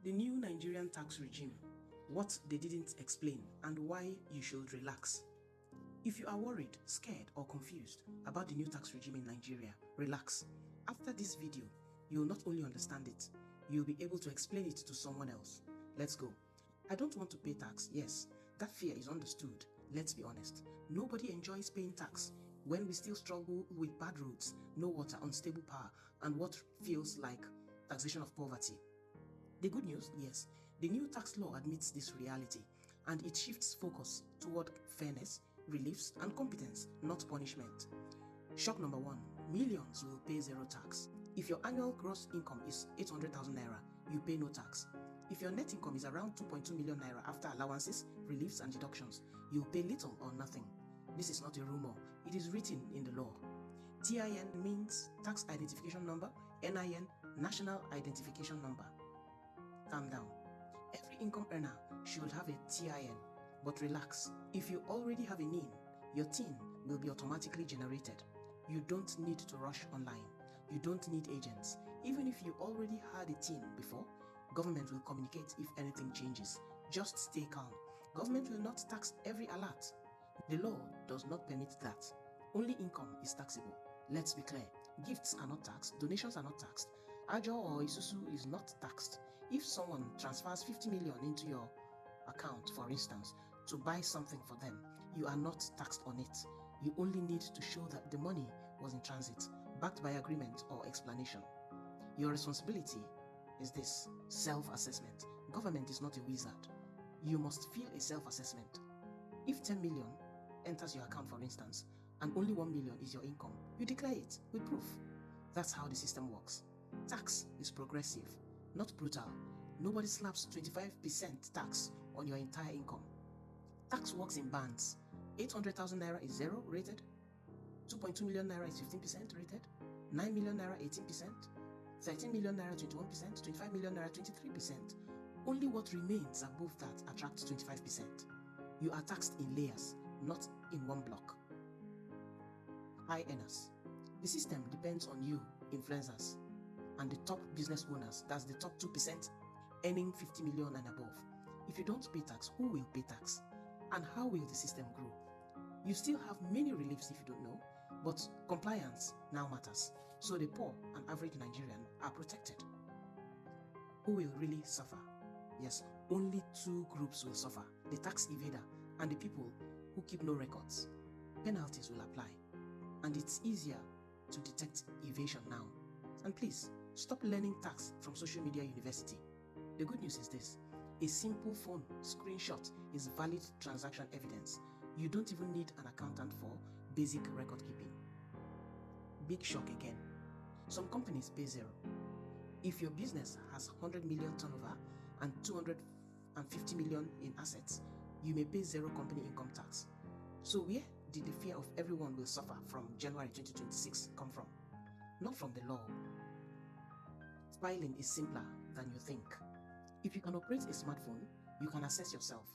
The new Nigerian tax regime, what they didn't explain and why you should relax. If you are worried, scared or confused about the new tax regime in Nigeria, relax. After this video, you will not only understand it, you will be able to explain it to someone else. Let's go. I don't want to pay tax. Yes, that fear is understood. Let's be honest. Nobody enjoys paying tax when we still struggle with bad roads, no water, unstable power, and what feels like taxation of poverty. The good news, yes, the new tax law admits this reality and it shifts focus toward fairness, reliefs, and competence, not punishment. Shock number 1, millions will pay zero tax. If your annual gross income is 800,000 naira, you pay no tax. If your net income is around 2.2 million naira after allowances, reliefs, and deductions, you pay little or nothing. This is not a rumor, it is written in the law. TIN means Tax Identification Number, NIN, National Identification Number. Calm down. Every income earner should have a TIN, but relax. If you already have a NIN, your TIN will be automatically generated. You don't need to rush online. You don't need agents. Even if you already had a TIN before, government will communicate if anything changes. Just stay calm. Government will not tax every alert. The law does not permit that. Only income is taxable. Let's be clear. Gifts are not taxed. Donations are not taxed. Ajo or Isusu is not taxed. If someone transfers 50 million into your account, for instance, to buy something for them, you are not taxed on it. You only need to show that the money was in transit, backed by agreement or explanation. Your responsibility is this: self-assessment. Government is not a wizard. You must feel a self-assessment. If 10 million enters your account, for instance, and only 1 million is your income, you declare it with proof. That's how the system works. Tax is progressive, not brutal. Nobody slaps 25% tax on your entire income. Tax works in bands. 800,000 naira is 0 rated, 2.2 million naira is 15% rated, 9 million naira 18%, 13 million naira 21%, 25 million naira 23%. Only what remains above that attracts 25%. You are taxed in layers, not in one block. High earners. The system depends on you, influencers, and the top business owners, that's the top 2% earning 50 million and above. If you don't pay tax, who will pay tax? And how will the system grow? You still have many reliefs if you don't know, but compliance now matters. So the poor and average Nigerian are protected. Who will really suffer? Yes, only two groups will suffer: the tax evader and the people who keep no records. Penalties will apply, and it's easier to detect evasion now. And please, stop learning tax from social media university. The good news is this: a simple phone screenshot is valid transaction evidence. You don't even need an accountant for basic record keeping. Big shock again. Some companies pay zero. If your business has 100 million turnover and 250 million in assets, you may pay zero company income tax. So where did the fear of everyone will suffer from January 2026 come from? Not from the law. Filing is simpler than you think. If you can operate a smartphone, you can assess yourself,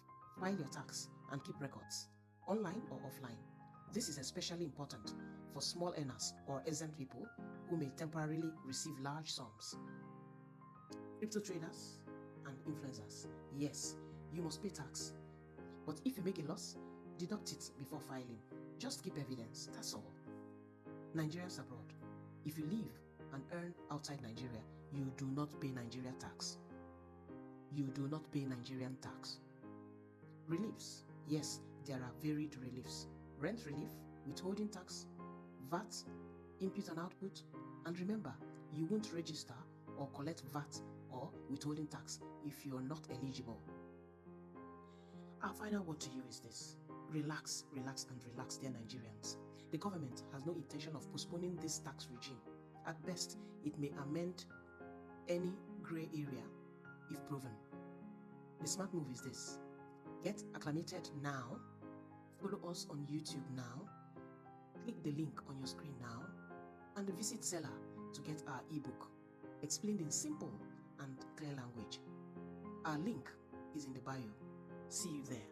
file your tax, and keep records, online or offline. This is especially important for small earners or exempt people who may temporarily receive large sums. Crypto traders and influencers. Yes, you must pay tax. But if you make a loss, deduct it before filing. Just keep evidence, that's all. Nigerians abroad. If you live and earn outside Nigeria, you do not pay Nigeria tax. You do not pay Nigerian tax. Reliefs. Yes, there are varied reliefs. Rent relief, withholding tax, VAT, input and output. And remember, you won't register or collect VAT or withholding tax if you are not eligible. Our final word to you is this: relax, relax, and relax, dear Nigerians. The government has no intention of postponing this tax regime. At best, it may amend any grey area if proven. The smart move is this: get acclimated now, follow us on YouTube now, click the link on your screen now, and visit Seller to get our ebook explained in simple and clear language. Our link is in the bio. See you there.